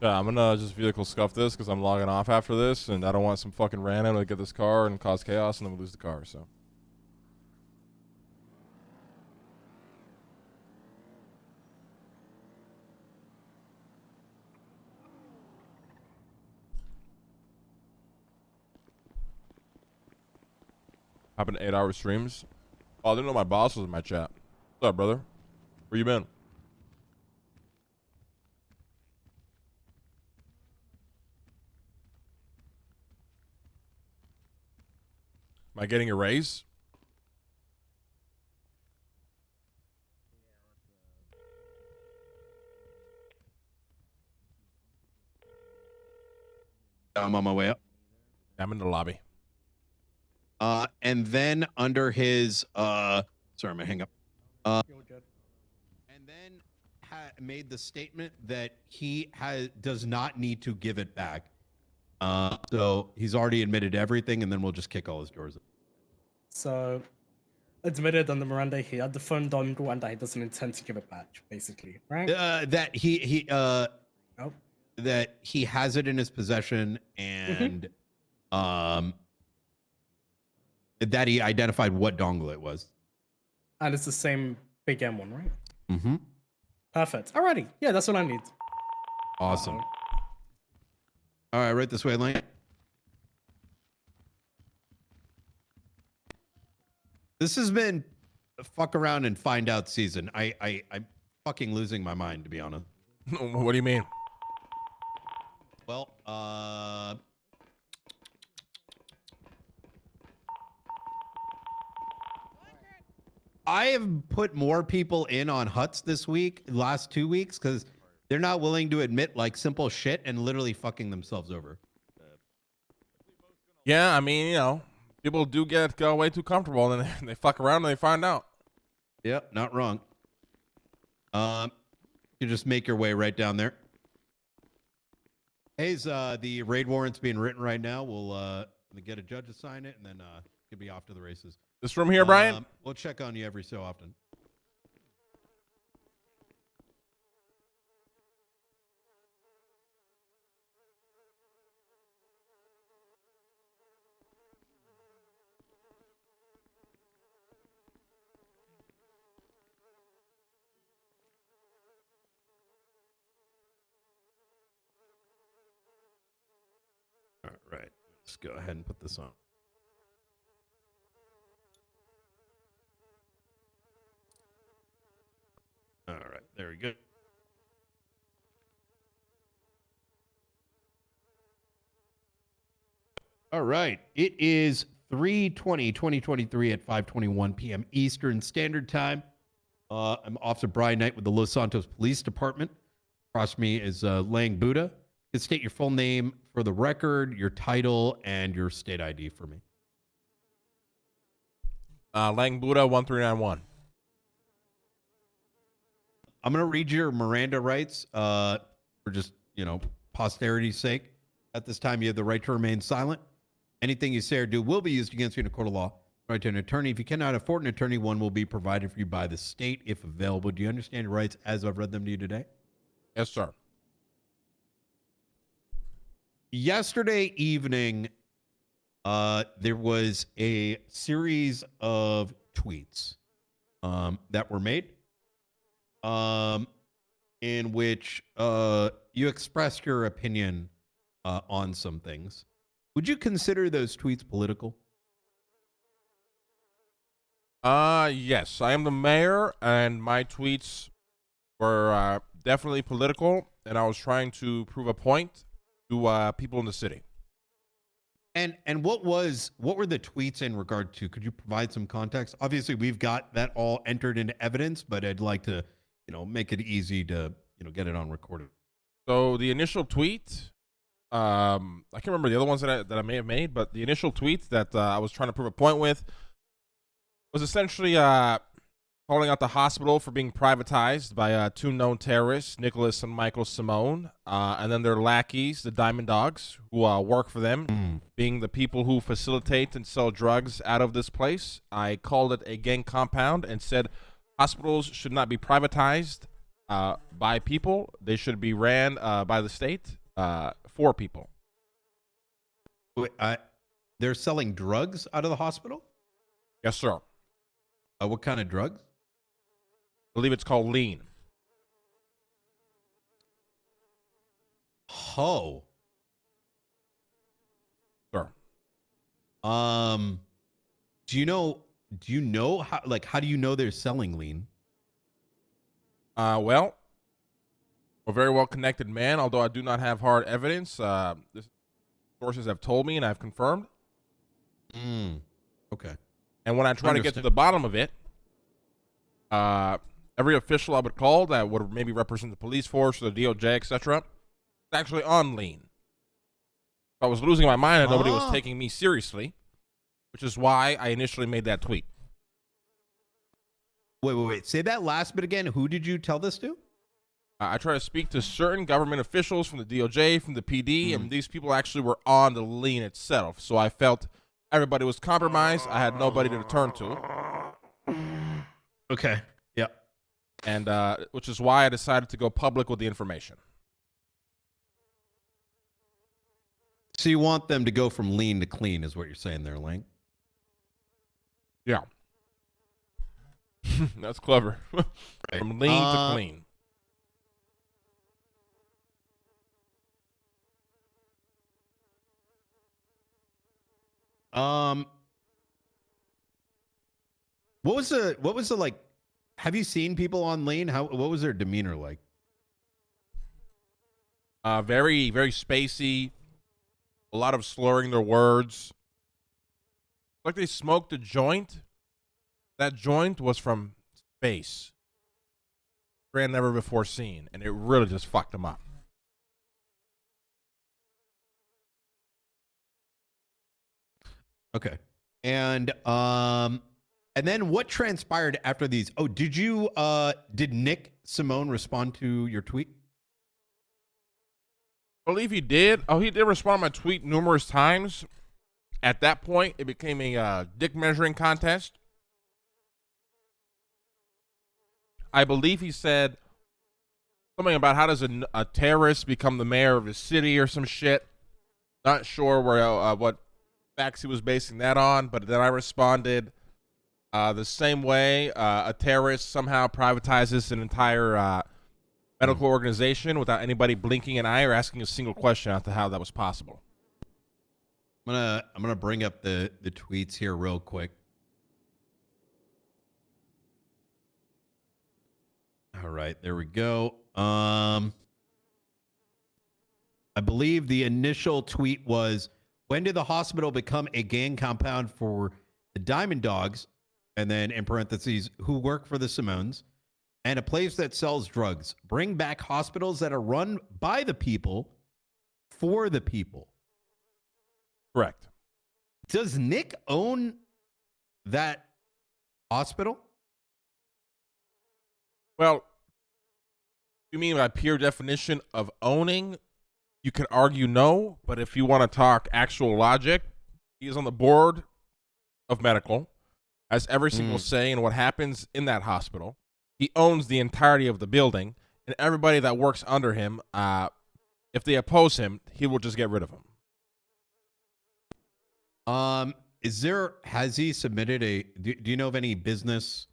Yeah, I'm gonna just vehicle scuff this because I'm logging off after this, and I don't want some fucking random to get this car and cause chaos, and then we lose the car. So. Happened 8-hour streams. Oh, I didn't know my boss was in my chat. What's up, brother? Where you been? Am I getting a raise? I'm on my way up. I'm in the lobby. And then under his sorry, I'm gonna hang up. You're good. And then made the statement that he does not need to give it back. So he's already admitted everything, and then we'll just kick all his doors. So, admitted on the Miranda he had the phone dongle and that he doesn't intend to give it back, basically, right? That Oh. that he has it in his possession, and that he identified what dongle it was. And it's the same big M one, right? Mm-hmm. Perfect. Alrighty. Yeah, that's what I need. Awesome. Uh-oh. All right, right this way, Lane. This has been a fuck around and find out season. I'm fucking losing my mind, to be honest. What do you mean? Well, I have put more people in on huts this week, last 2 weeks, because they're not willing to admit like simple shit and literally fucking themselves over. Yeah, I mean, you know, people do get way too comfortable, and then they fuck around and they find out. Yep, not wrong. You just make your way right down there. Hayes, the raid warrant's being written right now. We'll get a judge to sign it, and then could be off to the races. This room here, Brian? We'll check on you every so often. All right, let's go ahead and put this on. All right, there we go. All right, it is 3/20/2023 at 5:21 p.m. Eastern Standard Time. I'm Officer Brian Knight with the Los Santos Police Department. Across me is Lang Buddha. You can state your full name for the record, your title, and your state ID for me. Lang Buddha 1391. I'm going to read your Miranda rights for just, posterity's sake. At this time, you have the right to remain silent. Anything you say or do will be used against you in a court of law. Right to an attorney. If you cannot afford an attorney, one will be provided for you by the state if available. Do you understand your rights as I've read them to you today? Yes, sir. Yesterday evening, there was a series of tweets that were made in which you expressed your opinion on some things. Would you consider those tweets political? Yes. I am the mayor, and my tweets were definitely political, and I was trying to prove a point to people in the city. And what were the tweets in regard to? Could you provide some context? Obviously, we've got that all entered into evidence, but I'd like to, make it easy to, get it on recorded. So the initial tweet, I can't remember the other ones that I may have made, but the initial tweet that I was trying to prove a point with was essentially calling out the hospital for being privatized by two known terrorists, Nicholas and Michael Simone, and then their lackeys, the Diamond Dogs, who work for them, being the people who facilitate and sell drugs out of this place. I called it a gang compound and said hospitals should not be privatized. by people. They should be ran by the state for people. Wait, they're selling drugs out of the hospital? Yes, sir. What kind of drugs? I believe it's called lean. Oh. Sure. Do you know how do you know they're selling lean? Well, a very well connected man, although I do not have hard evidence. This sources have told me and I've confirmed. Okay. And when I try to get to the bottom of it, every official I would call that would maybe represent the police force or the DOJ, etc., is actually on lean. I was losing my mind and nobody was taking me seriously, which is why I initially made that tweet. Wait. Say that last bit again. Who did you tell this to? I try to speak to certain government officials from the DOJ, from the PD, and these people actually were on the lean itself. So I felt everybody was compromised. I had nobody to turn to. Okay. Yeah. And which is why I decided to go public with the information. So you want them to go from lean to clean is what you're saying there, Lang? Yeah. That's clever. Right. From lean to clean. What was the like, have you seen people on lean? What was their demeanor like? Very, very spacey. A lot of slurring their words. Like they smoked a joint. That joint was from space. Brand never before seen. And it really just fucked them up. Okay. And then what transpired after these? Oh, did Nick Simone respond to your tweet? I believe he did. Oh, he did respond to my tweet numerous times. At that point, it became a dick measuring contest. I believe he said something about how does a terrorist become the mayor of a city or some shit. Not sure where what facts he was basing that on, but then I responded the same way. A terrorist somehow privatizes an entire medical organization without anybody blinking an eye or asking a single question as to how that was possible. I'm gonna bring up the tweets here real quick. All right, there we go. I believe the initial tweet was, when did the hospital become a gang compound for the Diamond Dogs? And then in parentheses, who work for the Simones, and a place that sells drugs. Bring back hospitals that are run by the people for the people. Correct. Does Nick own that hospital? Well, you mean by pure definition of owning? You could argue no, but if you want to talk actual logic, he is on the board of medical, has every single say in what happens in that hospital. He owns the entirety of the building, and everybody that works under him, if they oppose him, he will just get rid of them. Has he submitted do you know of any business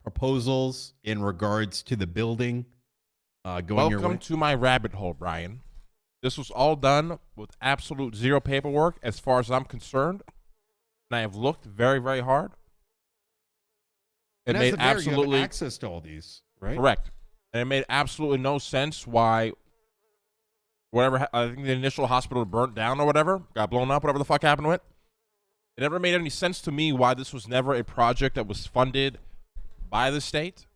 proposals in regards to the building going your way? Welcome to my rabbit hole, Brian. This was all done with absolute zero paperwork as far as I'm concerned. And I have looked very, very hard. It made absolutely you have access to all these, right? Correct. And it made absolutely no sense why whatever, I think the initial hospital burnt down or whatever, got blown up, whatever the fuck happened to it. It never made any sense to me why this was never a project that was funded by the state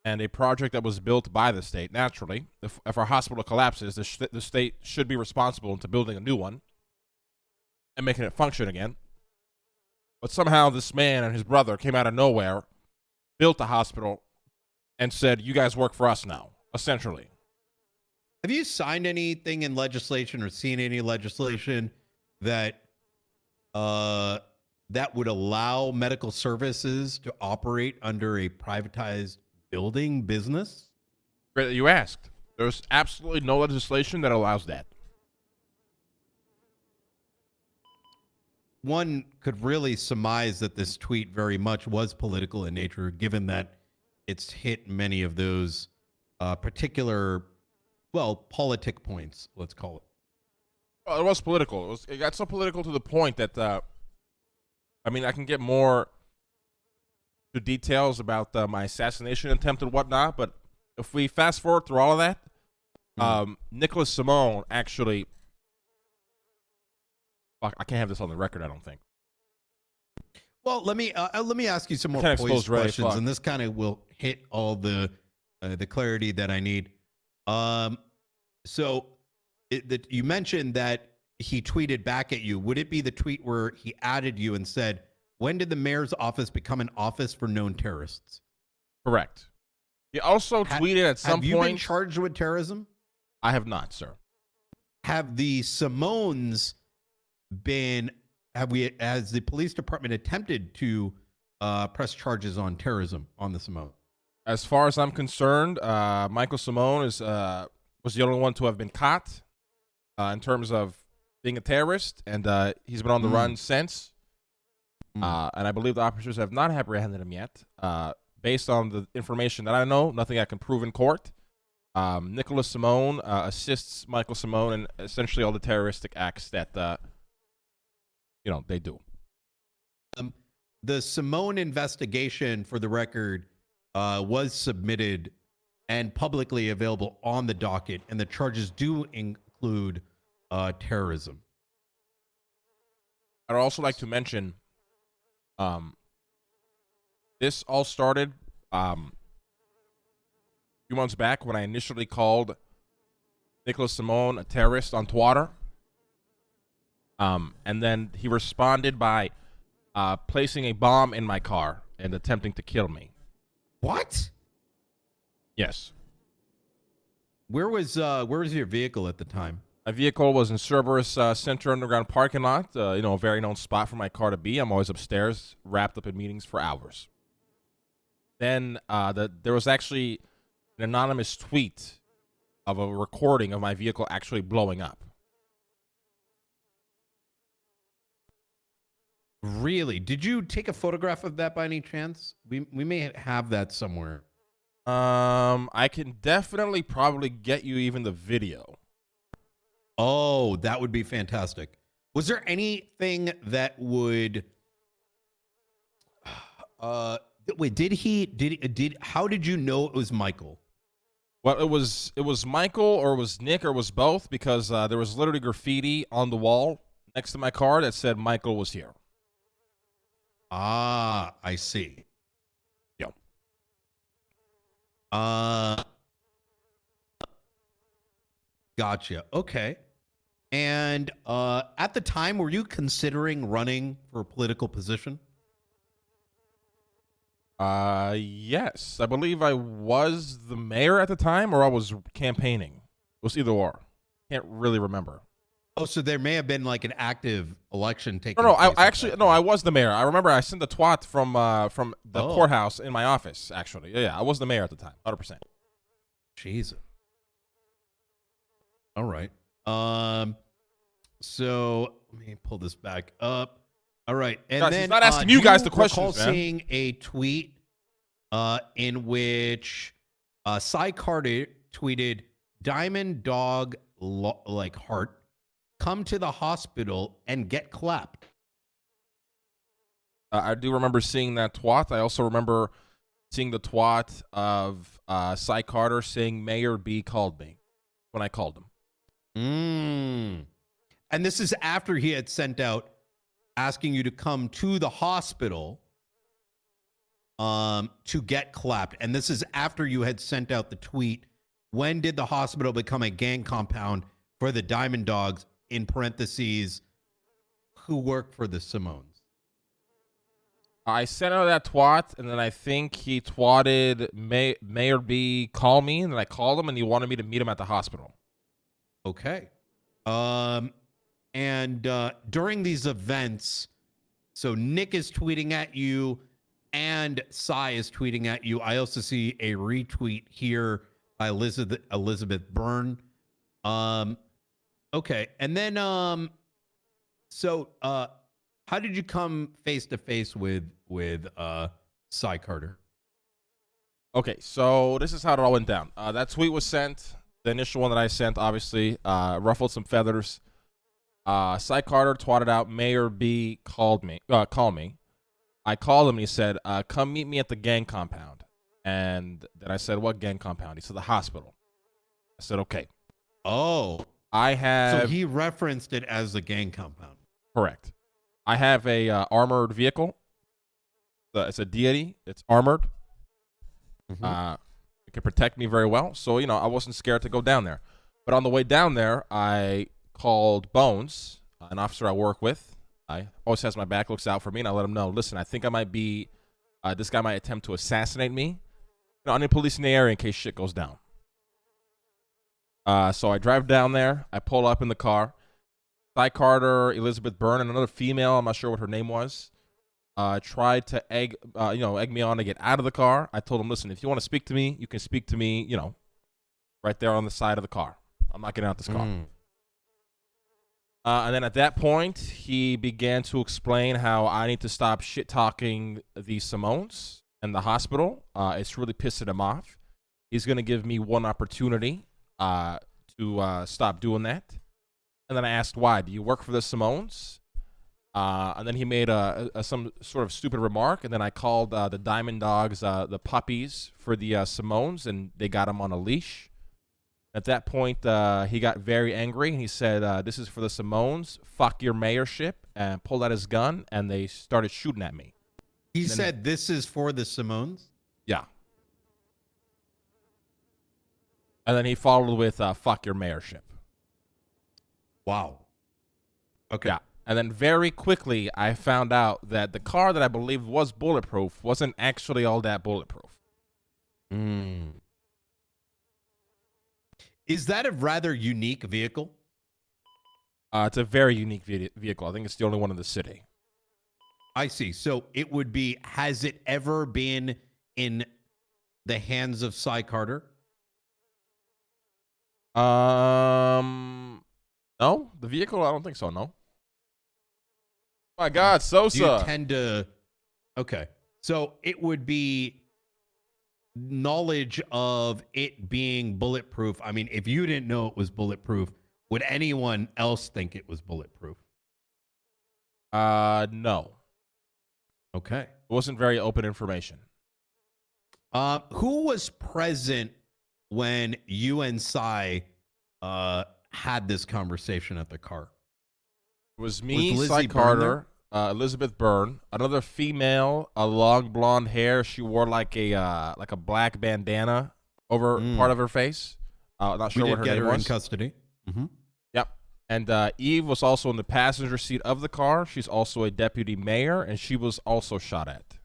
and a project that was built by the state. Naturally, if our hospital collapses, the state should be responsible into building a new one and making it function again. But somehow this man and his brother came out of nowhere, built a hospital, and said, you guys work for us now, essentially. Have you signed anything in legislation or seen any legislation that that would allow medical services to operate under a privatized building business? Great that you asked. There's absolutely no legislation that allows that. One could really surmise that this tweet very much was political in nature, given that it's hit many of those particular, well, politic points, let's call it. Well, it was political. It got so political to the point that, I mean, I can get more to details about my assassination attempt and whatnot, but if we fast forward through all of that, Nicholas Simone actually... Fuck, I can't have this on the record, I don't think. Well, let me ask you some more Can't poised expose Ray, questions, fuck. and this kind of will hit all the clarity that I need. So you mentioned that he tweeted back at you. Would it be the tweet where he added you and said, "When did the mayor's office become an office for known terrorists?" Correct. He also tweeted at some Have you point... been charged with terrorism? I have not, sir. Have the Simones been? Has the police department attempted to press charges on terrorism on the Simone? As far as I'm concerned, Michael Simone was the only one to have been caught in terms of being a terrorist, and he's been on the run since. And I believe the officers have not apprehended him yet. Based on the information that I know, nothing I can prove in court. Nicholas Simone assists Michael Simone in essentially all the terroristic acts that they do. The Simone investigation, for the record, was submitted and publicly available on the docket, and the charges do include terrorism. I'd also like to mention, this all started a few months back when I initially called Nicholas Simone a terrorist on Twitter. And then he responded by placing a bomb in my car and attempting to kill me. What? Yes. Where was your vehicle at the time? My vehicle was in Cerberus Center Underground parking lot, a very known spot for my car to be. I'm always upstairs, wrapped up in meetings for hours. Then there was actually an anonymous tweet of a recording of my vehicle actually blowing up. Really? Did you take a photograph of that by any chance? We may have that somewhere. I can definitely probably get you even the video. Oh, that would be fantastic. Was there anything that would wait, how did you know it was Michael? Well, it was Michael, or it was Nick, or it was both, because there was literally graffiti on the wall next to my car that said Michael was here. Ah, I see. Yep. Gotcha. Okay. And at the time, were you considering running for a political position? Yes. I believe I was the mayor at the time, or I was campaigning. It was either or. Can't really remember. Oh, so there may have been like an active election taking No, place. I was the mayor. I remember I sent the twat from the courthouse in my office, actually. Yeah, I was the mayor at the time, 100%. Jesus. All right. So let me pull this back up. All right. And guys, then he's not asking you guys the questions, recall man. seeing a tweet in which Cy Carter tweeted, "Diamond dog like heart, come to the hospital and get clapped." I do remember seeing that twat. I also remember seeing the twat of Cy Carter saying Mayor B called me when I called him. And this is after he had sent out asking you to come to the hospital to get clapped. And this is after you had sent out the tweet, "When did the hospital become a gang compound for the Diamond Dogs," in parentheses, who work for the Simones? I sent out that twat, and then I think he twatted Mayor B call me, and then I called him, and he wanted me to meet him at the hospital. Okay. And during these events, So Nick is tweeting at you and Cy is tweeting at you. I also see a retweet here by Elizabeth Byrne. Okay. And then how did you come face to face with Cy Carter? Okay, so this is how it all went down. That tweet was sent. The initial one that I sent, obviously, ruffled some feathers. Cy Carter twatted out. Mayor B called me. Call me. I called him and he said, "Come meet me at the gang compound." And then I said, "What gang compound?" He said, "The hospital." I said, "Okay." Oh, I have. so he referenced it as the gang compound. Correct. I have a armored vehicle. It's a deity. It's armored. It can protect me very well. So, I wasn't scared to go down there. But on the way down there, I called Bones, an officer I work with. I always has my back, looks out for me, and I let him know, listen, I think I might be, this guy might attempt to assassinate me. I need police in the area in case shit goes down. So I drive down there. I pull up in the car. Cy Carter, Elizabeth Byrne, and another female, I'm not sure what her name was, tried to egg me on to get out of the car. I told him, listen, if you want to speak to me, you can speak to me, right there on the side of the car. I'm not getting out this car. And then at that point, he began to explain how I need to stop shit-talking the Simones and the hospital. It's really pissing him off. He's going to give me one opportunity to stop doing that. And then I asked why. Do you work for the Simones? And then he made some sort of stupid remark, and then I called the Diamond Dogs the puppies for the Simones, and they got him on a leash. At that point, he got very angry, and he said, "This is for the Simones. Fuck your mayorship," and pulled out his gun, and they started shooting at me. He said, "This is for the Simones." Yeah. And then he followed with, "Fuck your mayorship." Wow. Okay. Yeah. And then very quickly, I found out that the car that I believed was bulletproof wasn't actually all that bulletproof. Is that a rather unique vehicle? It's a very unique vehicle. I think it's the only one in the city. I see. So it would be, has it ever been in the hands of Cy Carter? No, the vehicle, I don't think so, no. My God, Sosa. Do you tend to... Okay. So it would be knowledge of it being bulletproof. I mean, if you didn't know it was bulletproof, would anyone else think it was bulletproof? No. Okay. It wasn't very open information. Who was present when you and Cy had this conversation at the car? It was me, Was Cy Lizzie Carter, Elizabeth Byrne, another female, a long blonde hair. She wore like a black bandana over part of her face. Not sure what her name was. In custody. Yep. And Eve was also in the passenger seat of the car. She's also a deputy mayor, and she was also shot at.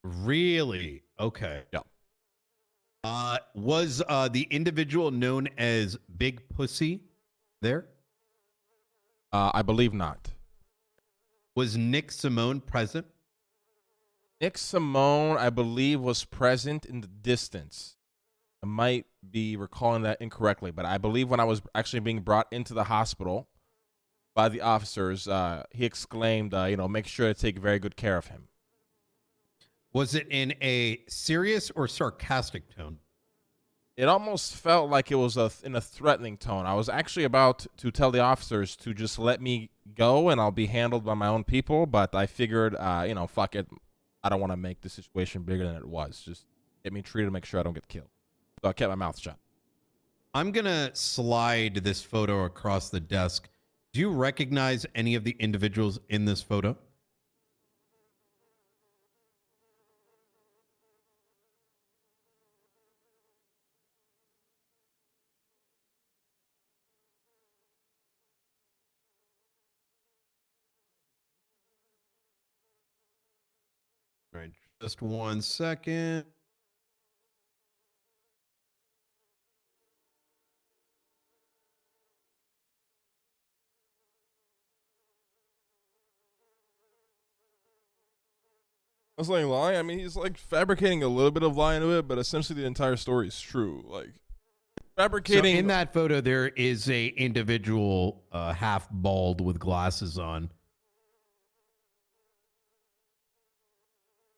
Really? Okay. Yeah. Was the individual known as Big Pussy there? I believe not. Was Nick Simone present? Nick Simone, I believe, was present in the distance. I might be recalling that incorrectly, but I believe when I was actually being brought into the hospital by the officers, he exclaimed, make sure to take very good care of him. Was it in a serious or sarcastic tone? It almost felt like it was in a threatening tone. I was actually about to tell the officers to just let me go and I'll be handled by my own people, but I figured, fuck it. I don't want to make the situation bigger than it was. Just get me treated to make sure I don't get killed. So I kept my mouth shut. I'm going to slide this photo across the desk. Do you recognize any of the individuals in this photo? All right, just 1 second. was like lying. I mean, he's like fabricating a little bit of lie into it, but essentially the entire story is true. Like fabricating. So in that photo, there is a individual half bald with glasses on.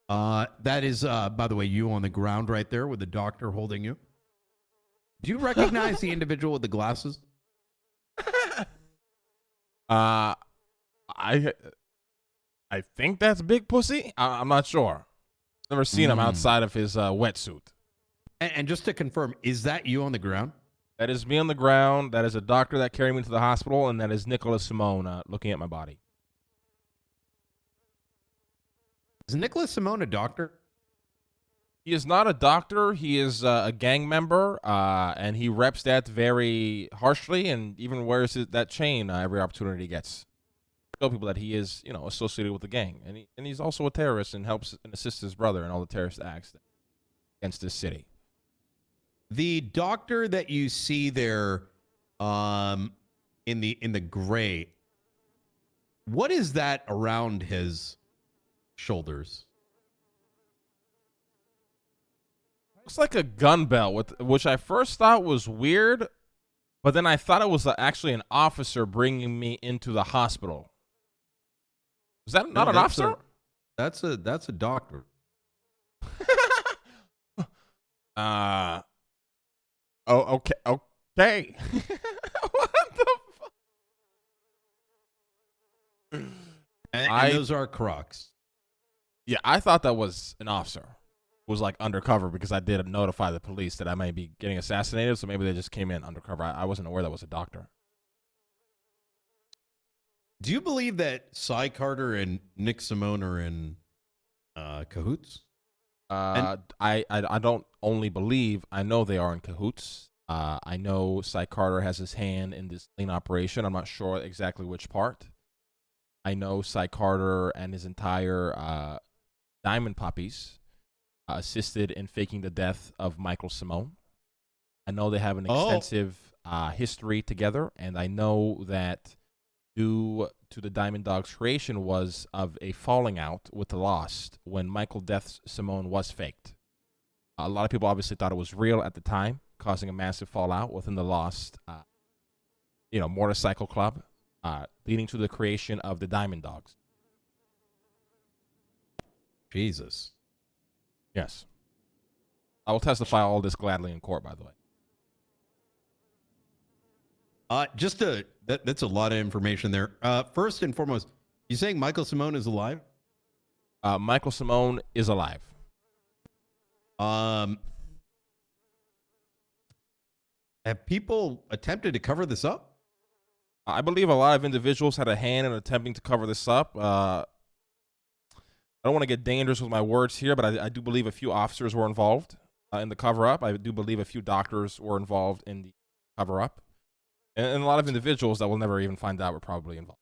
That is, by the way, you on the ground right there with the doctor holding you. Do you recognize the individual with the glasses? I think that's Big Pussy. I'm not sure. Never seen him outside of his wetsuit. And just to confirm, is that you on the ground? That is me on the ground. That is a doctor that carried me to the hospital, and that is Nicholas Simone looking at my body. Is Nicholas Simone a doctor? He is not a doctor. He is a gang member, and he reps that very harshly, and even wears that chain every opportunity he gets. Show people that he is, associated with the gang, and he's also a terrorist and helps and assists his brother in all the terrorist acts against this city. The doctor that you see there, in the gray, what is that around his shoulders? Looks like a gun belt, which I first thought was weird, but then I thought it was actually an officer bringing me into the hospital. Is that not an officer? That's a doctor. Oh, okay. Okay. What the fuck? And those are Crocs. Yeah, I thought that was an officer. It was like undercover because I did notify the police that I might be getting assassinated, so maybe they just came in undercover. I wasn't aware that was a doctor. Do you believe that Cy Carter and Nick Simone are in cahoots? I don't only believe, I know they are in cahoots. I know Cy Carter has his hand in this clean operation. I'm not sure exactly which part. I know Cy Carter and his entire Diamond Puppies assisted in faking the death of Michael Simone. I know they have an extensive history together, and I know that due to the Diamond Dogs' creation was of a falling out with the Lost when Michael Death Simone was faked. A lot of people obviously thought it was real at the time, causing a massive fallout within the Lost, motorcycle club, leading to the creation of the Diamond Dogs. Jesus. Yes. I will testify all this gladly in court, by the way. That's a lot of information there. First and foremost, you saying Michael Simone is alive? Michael Simone is alive. Have people attempted to cover this up? I believe a lot of individuals had a hand in attempting to cover this up. I don't want to get dangerous with my words here, but I do believe a few officers were involved in the cover-up. I do believe a few doctors were involved in the cover-up. And a lot of individuals that we'll never even find out were probably involved.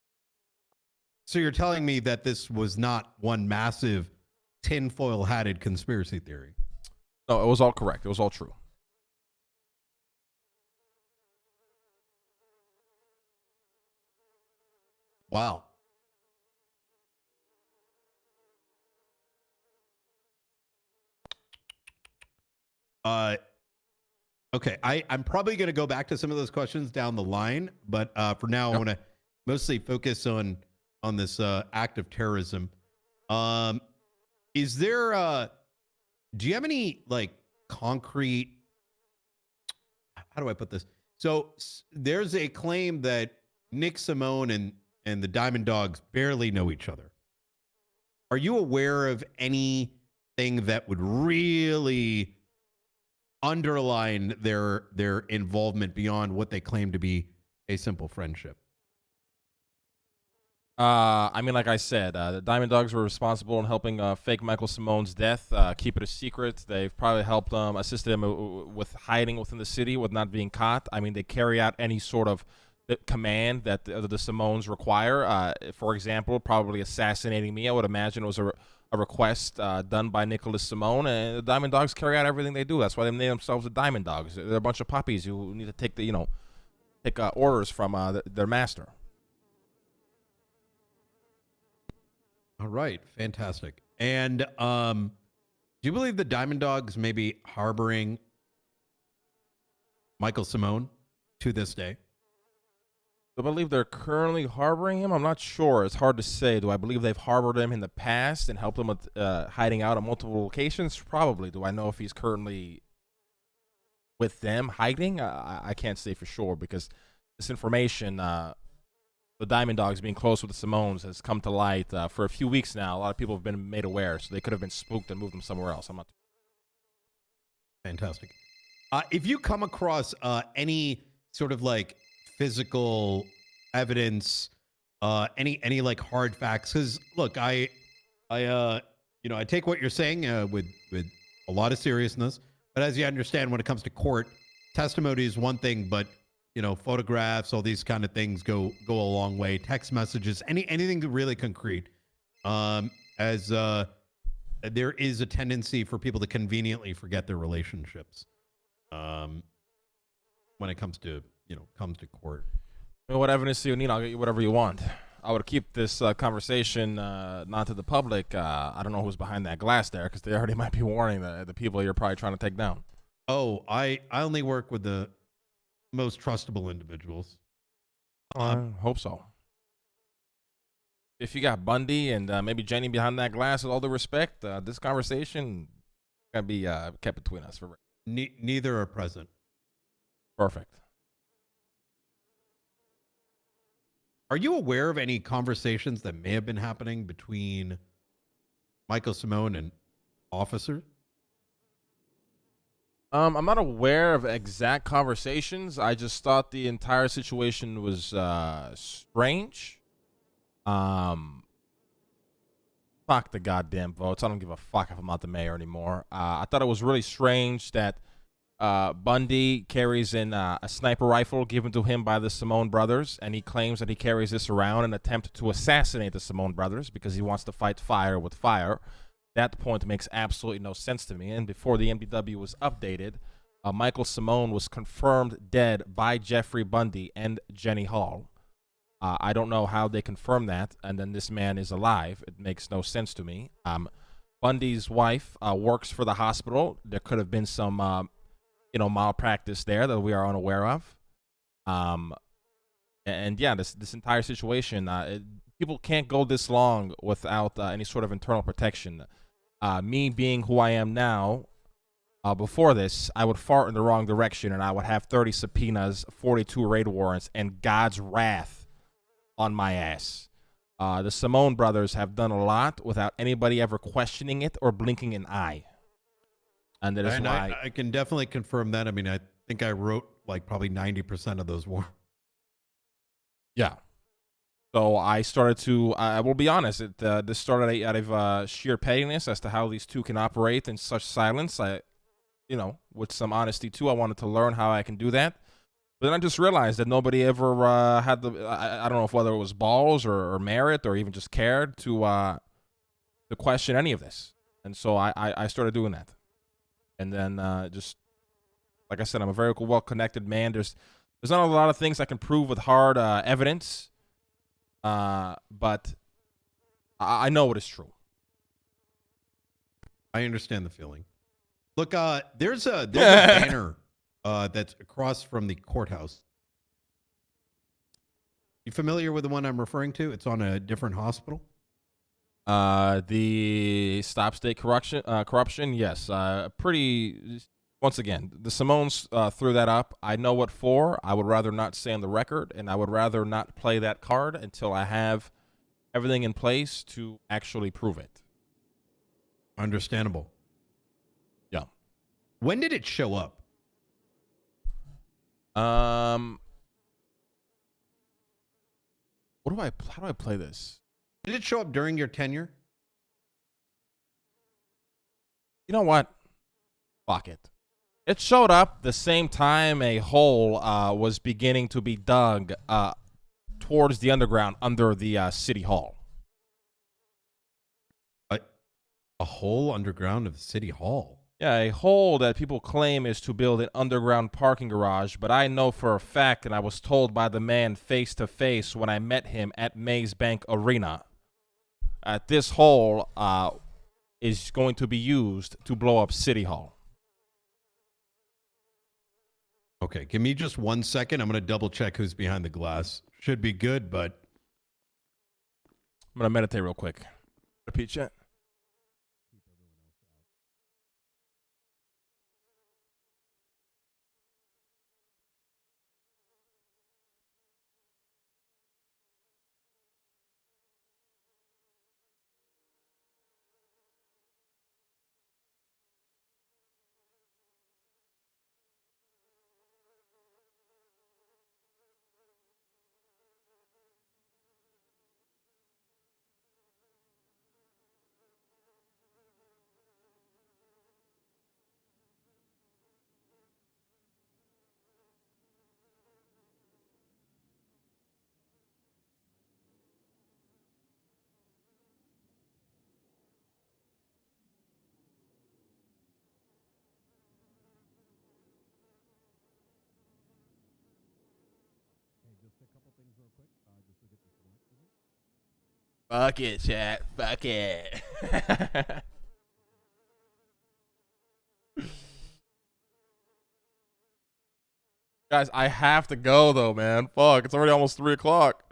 So you're telling me that this was not one massive tinfoil-hatted conspiracy theory? No, it was all correct. It was all true. Wow. Okay, I'm probably going to go back to some of those questions down the line, but for now, I want to mostly focus on this act of terrorism. Is there? Do you have any concrete? How do I put this? So there's a claim that Nick Simone and the Diamond Dogs barely know each other. Are you aware of anything that would really underline their involvement beyond what they claim to be a simple friendship? I mean, like I said, the Diamond Dogs were responsible in helping fake Michael Simone's death, keep it a secret. They've probably helped assisted him with hiding within the city, with not being caught. I mean, they carry out any sort of command that the Simones require. For example, probably assassinating me, I would imagine it was a request done by Nicholas Simone, and the Diamond Dogs carry out everything they do. That's why they name themselves the Diamond Dogs. They're a bunch of puppies who need to take orders from their master. All right, fantastic. And do you believe the Diamond Dogs may be harboring Michael Simone to this day? I believe they're currently harboring him. I'm not sure. It's hard to say. Do I believe they've harbored him in the past and helped him with hiding out at multiple locations? Probably. Do I know if he's currently with them hiding? I can't say for sure because this information, the Diamond Dogs being close with the Simones, has come to light for a few weeks now. A lot of people have been made aware, so they could have been spooked and moved them somewhere else. I'm not. Fantastic. If you come across any sort of like physical evidence, any like hard facts, because look, I take what you're saying with a lot of seriousness, but as you understand, when it comes to court, testimony is one thing, but photographs, all these kind of things go a long way. Text messages, anything really concrete, as there is a tendency for people to conveniently forget their relationships when it comes to court. What evidence do you need? I'll get you whatever you want. I would keep this conversation not to the public. I don't know who's behind that glass there because they already might be warning the people you're probably trying to take down. Oh, I only work with the most trustable individuals. I hope so. If you got Bundy and maybe Jenny behind that glass, with all due respect, this conversation gotta be kept between us. Neither are present. Perfect. Are you aware of any conversations that may have been happening between Michael Simone and officers? I'm not aware of exact conversations. I just thought the entire situation was strange. Fuck the goddamn votes. I don't give a fuck if I'm not the mayor anymore. I thought it was really strange that Bundy carries in a sniper rifle given to him by the Simone brothers, and he claims that he carries this around in an attempt to assassinate the Simone brothers because he wants to fight fire with fire. That point makes absolutely no sense to me. And before the MDW was updated, Michael Simone was confirmed dead by Jeffrey Bundy and Jenny Hall. I don't know how they confirmed that, and then this man is alive. It makes no sense to me. Bundy's wife works for the hospital. There could have been some malpractice there that we are unaware of. And yeah, this entire situation, people can't go this long without any sort of internal protection. Me being who I am now, before this, I would fart in the wrong direction and I would have 30 subpoenas, 42 raid warrants, and God's wrath on my ass. The Simone brothers have done a lot without anybody ever questioning it or blinking an eye. And that is why I can definitely confirm that. I mean, I think I wrote like probably 90% of those warrants. Yeah. So I started to, I will be honest, this started out of sheer pettiness as to how these two can operate in such silence. With some honesty too, I wanted to learn how I can do that. But then I just realized that nobody ever had I don't know if whether it was balls or merit or even just cared to question any of this. And so I started doing that. And then just, like I said, I'm a very well-connected man. There's not a lot of things I can prove with hard evidence. But I know it is true. I understand the feeling. Look, there's a banner that's across from the courthouse. You familiar with the one I'm referring to? It's on a different hospital. The Stop State Corruption, yes. Once again, the Simones threw that up. I know what for. I would rather not say on the record, and I would rather not play that card until I have everything in place to actually prove it. Understandable. Yeah. When did it show up? How do I play this? Did it show up during your tenure? You know what? Fuck it. It showed up the same time a hole was beginning to be dug towards the underground under the city hall. A hole underground of City Hall? Yeah, a hole that people claim is to build an underground parking garage, but I know for a fact, and I was told by the man face to face when I met him at Maze Bank Arena, at this hole is going to be used to blow up City Hall. Okay, give me just 1 second. I'm going to double check who's behind the glass. Should be good, but I'm gonna meditate real quick. Repeat chat. Fuck it, chat. Fuck it. Guys, I have to go though, man. Fuck, it's already almost 3 o'clock.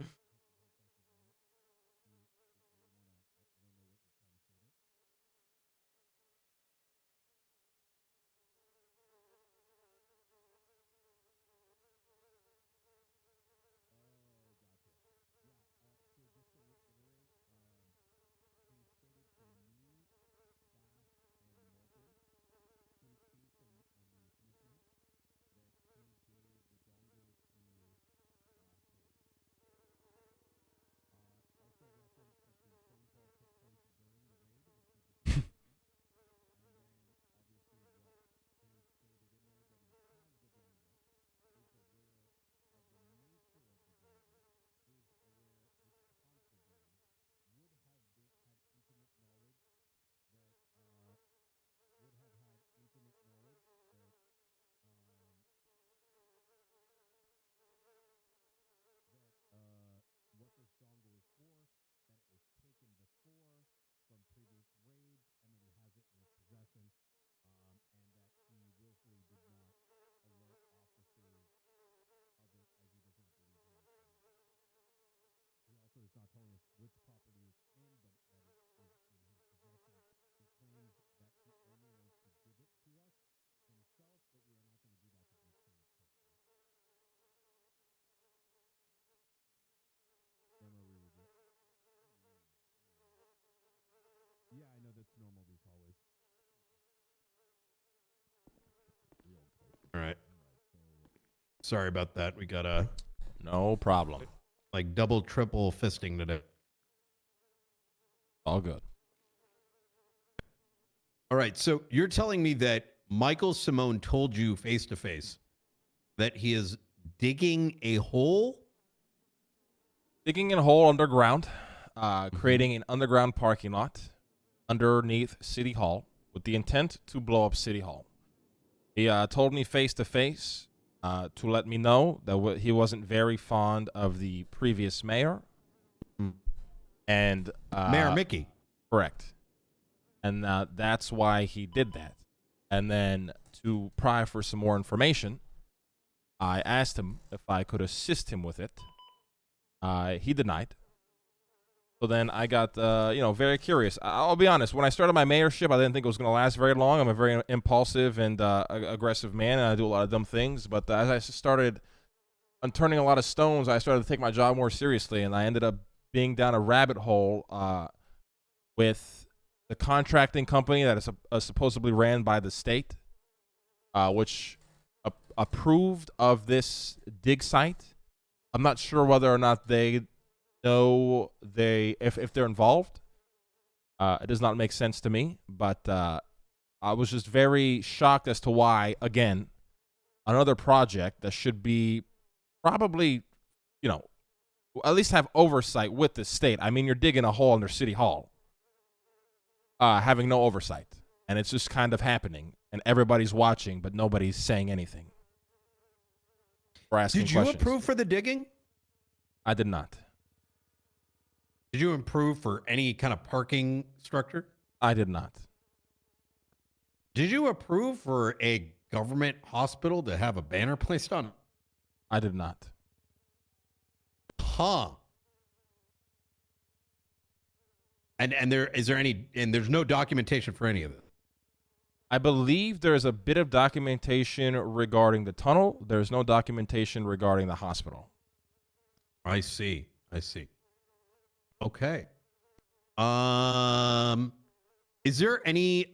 all right. Sorry about that. We got a No problem. like double, triple fisting today. All good. All right. So you're telling me that Michael Simone told you face to face that he is digging a hole? Digging a hole underground, creating an underground parking lot underneath City Hall with the intent to blow up City Hall. He told me face to face to let me know that he wasn't very fond of the previous mayor. And Mayor Mickey. Correct. And that's why he did that. And then to pry for some more information, I asked him if I could assist him with it. He denied. So then I got, very curious. I'll be honest. When I started my mayorship, I didn't think it was going to last very long. I'm a very impulsive and aggressive man, and I do a lot of dumb things. But as I started turning a lot of stones, I started to take my job more seriously, and I ended up being down a rabbit hole with the contracting company that is supposedly ran by the state, which approved of this dig site. I'm not sure whether or not they know if they're involved. It does not make sense to me, but I was just very shocked as to why, again, another project that should be probably, at least have oversight with the state. I mean, you're digging a hole under City Hall, having no oversight, and it's just kind of happening, and everybody's watching, but nobody's saying anything. Did you approve for the digging? I did not. Did you approve for any kind of parking structure? I did not. Did you approve for a government hospital to have a banner placed on it? I did not. Huh. And there's no documentation for any of it. I believe there's a bit of documentation regarding the tunnel. There's no documentation regarding the hospital. I see. Okay. Is there any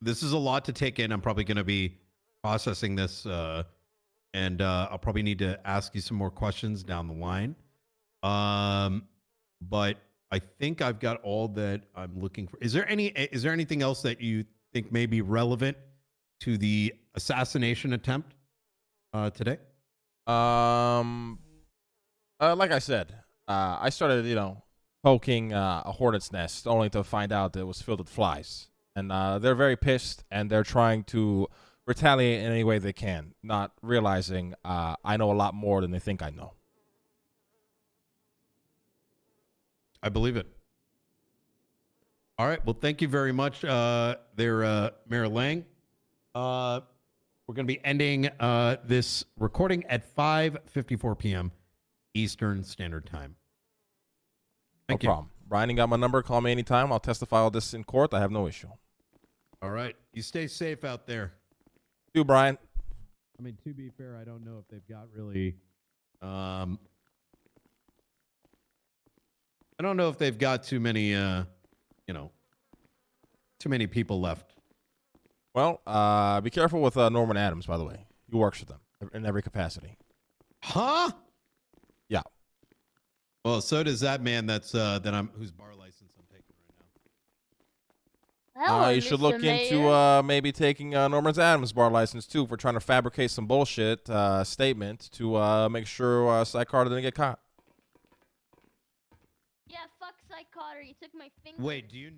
this is a lot to take in. I'm probably going to be processing this and I'll probably need to ask you some more questions down the line. But I think I've got all that I'm looking for. Is there anything else that you think may be relevant to the assassination attempt today? Like I said, I started, poking a hornet's nest only to find out that it was filled with flies. And they're very pissed, and they're trying to retaliate in any way they can, not realizing I know a lot more than they think I know. I believe it. All right. Well, thank you very much, there, Mayor Lang. We're going to be ending this recording at 5:54 p.m. Eastern Standard Time. Thank No you. problem. Brian, you got my number. Call me anytime. I'll testify all this in court. I have no issue. All right. You stay safe out there. You, Brian. I mean, to be fair, I don't know if they've got really. I don't know if they've got too many, too many people left. Well, be careful with Norman Adams, by the way. He works with them in every capacity. Huh? Yeah. Well, so does that man whose bar license I'm taking right now. Hello, You should Mr. look Mayor. into maybe taking Norman Adams' bar license, too, for trying to fabricate some bullshit statement to make sure Cy Carter didn't get caught. Yeah, fuck Cy Carter. You took my finger. Wait, do you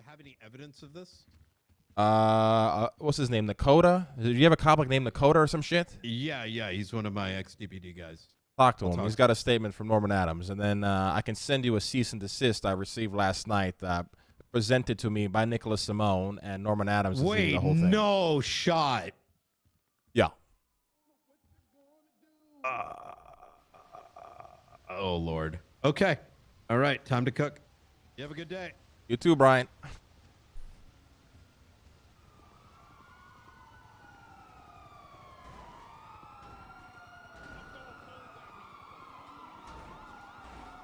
have any evidence of this? What's his name? Nakota? Do you have a cop named Nakota or some shit? Yeah, he's one of my ex-DPD guys. Talk to I'll him. talk. He's got a statement from Norman Adams, and then I can send you a cease and desist I received last night, presented to me by Nicholas Simone and Norman Adams. Is Wait, the whole thing. no shot. Yeah. Oh Lord. Okay. All right. Time to cook. You have a good day. You too, Brian.